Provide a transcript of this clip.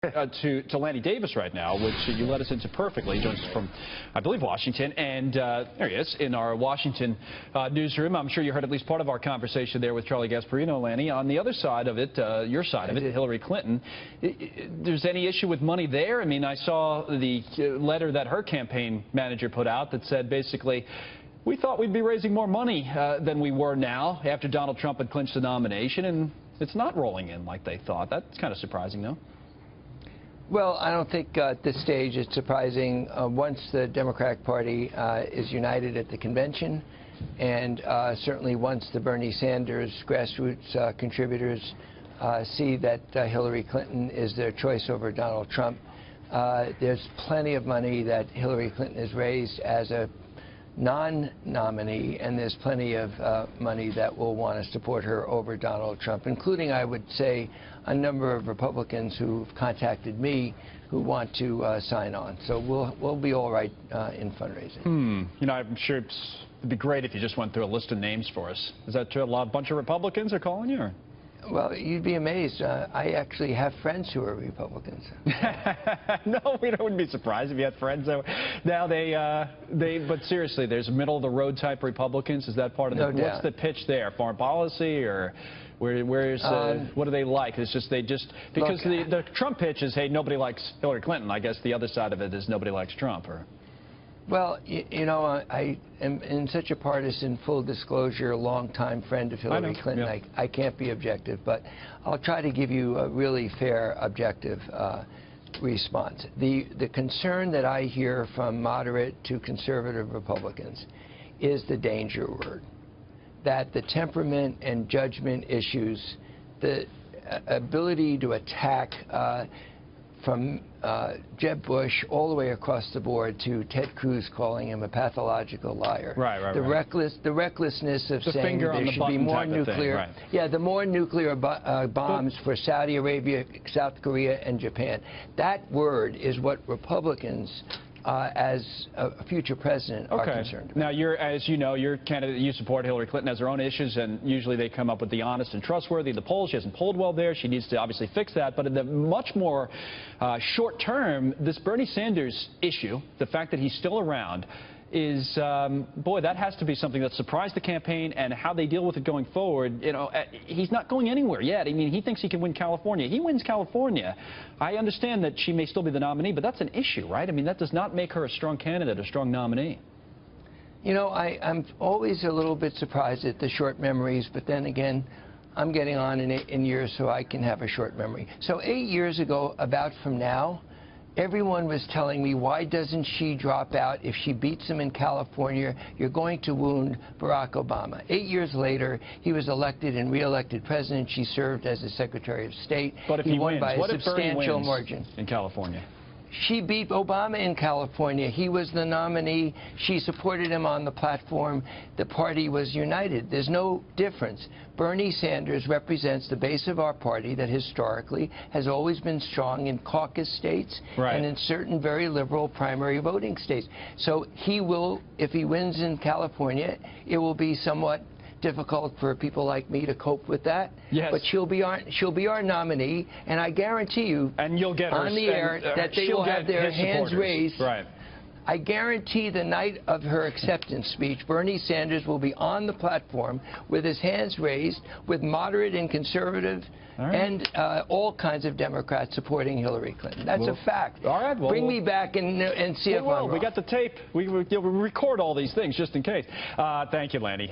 To Lanny Davis right now, which you led us into perfectly. He joins us from, I believe, Washington. And there he is in our Washington newsroom. I'm sure you heard at least part of our conversation there with Charlie Gasparino, Lanny. On the other side of it, your side of it, Hillary Clinton, there's any issue with money there? I mean, I saw the letter that her campaign manager put out that said basically, we thought we'd be raising more money than we were now after Donald Trump had clinched the nomination, and it's not rolling in like they thought. That's kind of surprising, no? Well, I don't think at this stage it's surprising. Once the Democratic Party is united at the convention, and certainly once the Bernie Sanders grassroots contributors see that Hillary Clinton is their choice over Donald Trump, there's plenty of money that Hillary Clinton has raised as a non-nominee, and there's plenty of money that will want to support her over Donald Trump, including, I would say, a number of Republicans who've contacted me who want to sign on. So we'll be all right in fundraising. You know, I'm sure it'd be great if you just went through a list of names for us. Is that true? A bunch of Republicans are calling you? Or? Well, you'd be amazed. I actually have friends who are Republicans. No, we wouldn't be surprised if you had friends. Now but seriously, there's middle of the road type Republicans. Is that part of the? What's the pitch there? Foreign policy, or where's what do they like? It's just because the Trump pitch is, hey, nobody likes Hillary Clinton. I guess the other side of it is nobody likes Trump, or. Well, you know, I am in such a partisan, full disclosure, longtime friend of Hillary Clinton. Yeah. I can't be objective, but I'll try to give you a really fair, objective response. The concern that I hear from moderate to conservative Republicans is the danger word, that the temperament and judgment issues, the ability to attack from Jeb Bush all the way across the board to Ted Cruz calling him a pathological liar. Right. The recklessness of saying there should be more nuclear. Yeah, the more nuclear bombs for Saudi Arabia, South Korea, and Japan. That word is what Republicans, as a future president, are concerned about. Now, as you know, your candidate, you support Hillary Clinton, has her own issues, and usually they come up with the honest and trustworthy. The polls, she hasn't polled well there. She needs to obviously fix that. But in the much more short term, this Bernie Sanders issue, the fact that he's still around, is, boy, that has to be something that surprised the campaign, and how they deal with it going forward. You know, he's not going anywhere yet. I mean, he thinks he can win California. He wins California. I understand that she may still be the nominee, but that's an issue, right? I mean, that does not make her a strong candidate, a strong nominee. You know, I'm always a little bit surprised at the short memories, but then again, I'm getting on in years, so I can have a short memory. So 8 years ago, about from now, everyone was telling me, why doesn't she drop out? If she beats him in California, you're going to wound Barack Obama. 8 years later, he was elected and re-elected president. She served as the Secretary of State. But if he won by a substantial margin in California. She beat Obama in California. He was the nominee. She supported him on the platform. The party was united. There's no difference. Bernie Sanders represents the base of our party that historically has always been strong in caucus states and in certain very liberal primary voting states. So he will, if he wins in California, it will be somewhat difficult for people like me to cope with that. Yes. But she'll be our nominee, and I guarantee you, and you'll get on the air, that they will have their hands raised. Right. I guarantee the night of her acceptance speech, Bernie Sanders will be on the platform with his hands raised, with moderate and conservative and all kinds of Democrats supporting Hillary Clinton. That's a fact. All right. Well, bring me back and see if I'm wrong. We got the tape. We'll record all these things just in case. Thank you, Lanny.